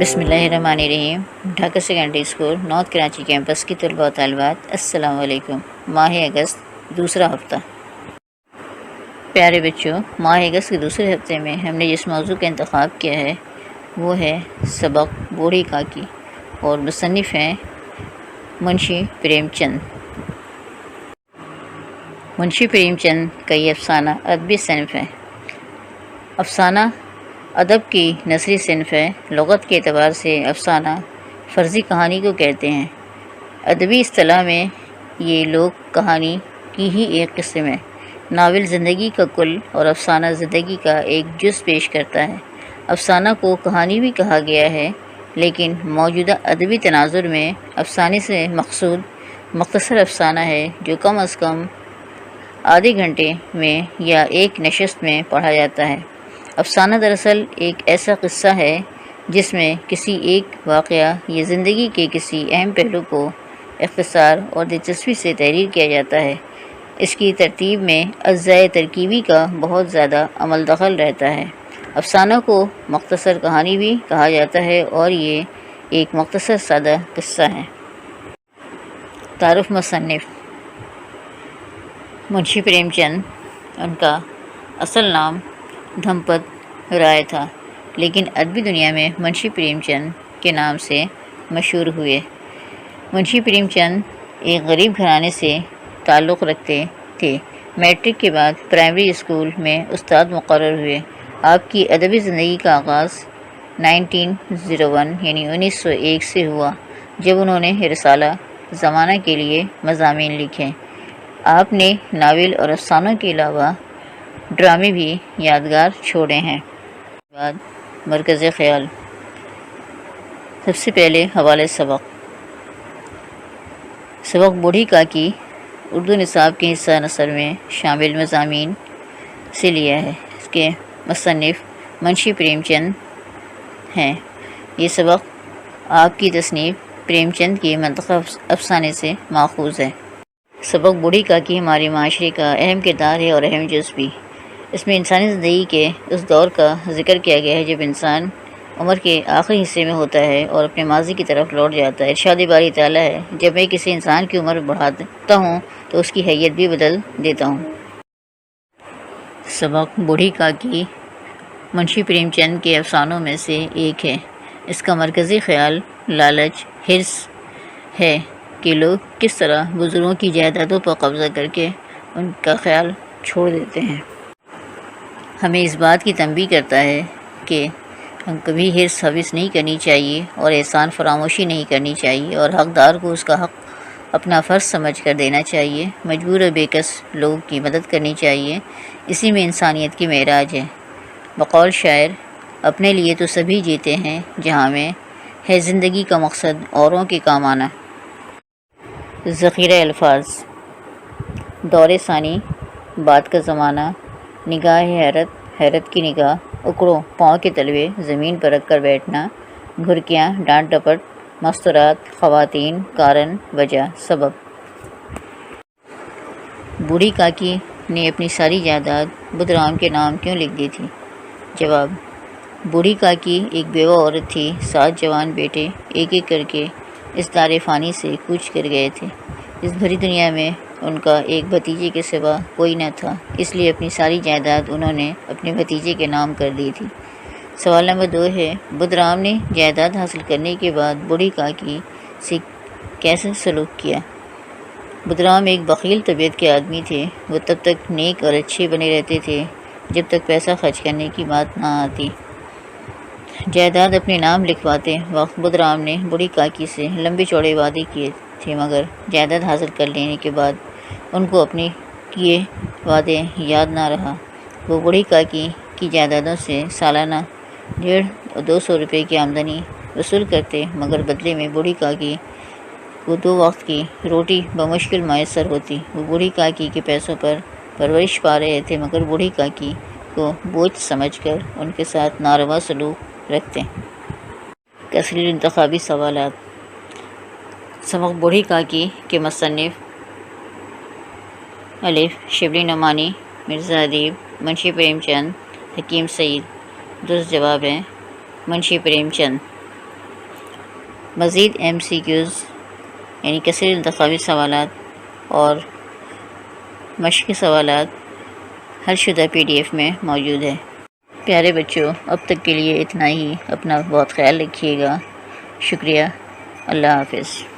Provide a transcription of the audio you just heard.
بسم اللہ الرحمن الرحیم۔ Dhaka secondary school north Karachi campus کی طلباء و طالبات، السلام علیکم۔ ماہ اگست دوسرا ہفتہ۔ پیارے بچوں، ماہ اگست کے دوسرے ہفتے میں ہم نے جس موضوع کا انتخاب کیا ہے وہ ہے سبق بوڑھی کاکی، اور مصنف ہیں منشی پریم چند۔ منشی پریم چند کا یہ افسانہ ادبی صنف ہے۔ افسانہ ادب کی نثری صنف ہے۔ لغت کے اعتبار سے افسانہ فرضی کہانی کو کہتے ہیں۔ ادبی اصطلاح میں یہ لوک کہانی کی ہی ایک قسم ہے۔ ناول زندگی کا کل اور افسانہ زندگی کا ایک جز پیش کرتا ہے۔ افسانہ کو کہانی بھی کہا گیا ہے، لیکن موجودہ ادبی تناظر میں افسانے سے مقصود مختصر افسانہ ہے جو کم از کم آدھے گھنٹے میں یا ایک نشست میں پڑھا جاتا ہے۔ افسانہ دراصل ایک ایسا قصہ ہے جس میں کسی ایک واقعہ یا زندگی کے کسی اہم پہلو کو اختصار اور دلچسپی سے تحریر کیا جاتا ہے۔ اس کی ترتیب میں اجزاء ترکیبی کا بہت زیادہ عمل دخل رہتا ہے۔ افسانہ کو مختصر کہانی بھی کہا جاتا ہے اور یہ ایک مختصر سادہ قصہ ہے۔ تعارف مصنف منشی پریم چند، ان کا اصل نام دھمپت رائے تھا، لیکن ادبی دنیا میں منشی پریم چند کے نام سے مشہور ہوئے۔ منشی پریم چند ایک غریب گھرانے سے تعلق رکھتے تھے۔ میٹرک کے بعد پرائمری اسکول میں استاد مقرر ہوئے۔ آپ کی ادبی زندگی کا آغاز 1901 سے ہوا، جب انہوں نے رسالہ زمانہ کے لیے مضامین لکھے۔ آپ نے ناول اور افسانوں کے علاوہ ڈرامے بھی یادگار چھوڑے ہیں۔ بعد مرکز خیال۔ سب سے پہلے حوالے سبق بوڑھی کاکی اردو نصاب کے حصہ نثر میں شامل مضامین سے لیا ہے۔ اس کے مصنف منشی پریم چند ہیں۔ یہ سبق آپ کی تصنیف پریم چند کی منتخب افسانے سے ماخوذ ہے۔ سبق بوڑھی کاکی ہمارے معاشرے کا اہم کردار ہے اور اہم جز بھی۔ اس میں انسانی زندگی کے اس دور کا ذکر کیا گیا ہے جب انسان عمر کے آخری حصے میں ہوتا ہے اور اپنے ماضی کی طرف لوٹ جاتا ہے۔ ارشاد باری تعالیٰ ہے، جب میں کسی انسان کی عمر بڑھاتا ہوں تو اس کی حیت بھی بدل دیتا ہوں۔ سبق بوڑھی کاکی منشی پریم چند کے افسانوں میں سے ایک ہے۔ اس کا مرکزی خیال لالچ، حرص ہے کہ لوگ کس طرح بزرگوں کی جائیدادوں پر قبضہ کر کے ان کا خیال چھوڑ دیتے ہیں۔ ہمیں اس بات کی تنبیہ کرتا ہے کہ ہم کبھی حرص حوث نہیں کرنی چاہیے اور احسان فراموشی نہیں کرنی چاہیے، اور حقدار کو اس کا حق اپنا فرض سمجھ کر دینا چاہیے۔ مجبور و بےکس لوگوں کی مدد کرنی چاہیے، اسی میں انسانیت کی معراج ہے۔ بقول شاعر، اپنے لیے تو سبھی جیتے ہیں، جہاں میں ہے زندگی کا مقصد اوروں کے کام آنا۔ ذخیرہ الفاظ: دور ثانی، بعد کا زمانہ، نگاہ حیرت، حیرت کی نگاہ، اکڑوں پاؤں کے تلوے زمین پر رکھ کر بیٹھنا، گھرکیاں، ڈانٹ ڈپٹ، مستورات، خواتین، کارن، وجہ، سبب۔ بوڑھی کاکی نے اپنی ساری جائیداد بدھ رام کے نام کیوں لکھ دی تھی؟ جواب: بوڑھی کاکی ایک بیوہ عورت تھی۔ 7 جوان بیٹے ایک ایک کر کے اس دار فانی سے کوچ کر گئے تھے۔ اس بھری دنیا میں ان کا ایک بھتیجے کے سوا کوئی نہ تھا، اس لیے اپنی ساری جائیداد انہوں نے اپنے بھتیجے کے نام کر دی تھی۔ سوال نمبر 2 ہے، بدھ رام نے جائیداد حاصل کرنے کے بعد بوڑھی کاکی سے کیسے سلوک کیا؟ بدھ رام ایک بخیل طبیعت کے آدمی تھے۔ وہ تب تک نیک اور اچھے بنے رہتے تھے جب تک پیسہ خرچ کرنے کی بات نہ آتی۔ جائیداد اپنے نام لکھواتے وقت بدھ رام نے بوڑھی کاکی سے لمبے چوڑے وعدے کیے تھے، مگر جائیداد حاصل کر لینے کے بعد ان کو اپنے کیے وعدے یاد نہ رہا۔ وہ بوڑھی کاکی کی جائیدادوں سے سالانہ 150 اور 200 روپے کی آمدنی وصول کرتے، مگر بدلے میں بوڑھی کاکی کو 2 وقت کی روٹی بمشکل میسر ہوتی۔ وہ بوڑھی کاکی کے پیسوں پر پرورش پا رہے تھے، مگر بوڑھی کاکی کو بوجھ سمجھ کر ان کے ساتھ ناروا سلوک رکھتے۔ تسلیل انتخابی سوالات: سبق بوڑھی کاکی کے مصنف: الف شبلی نعمانی، مرزا ادیب، منشی پریم چند، حکیم سعید۔ درست جواب ہے منشی پریم چند۔ مزید MCQs یعنی کثیر انتخابی سوالات اور مشقی سوالات حل شدہ PDF میں موجود ہے۔ پیارے بچوں، اب تک کے لیے اتنا ہی۔ اپنا بہت خیال رکھیے گا۔ شکریہ۔ اللہ حافظ۔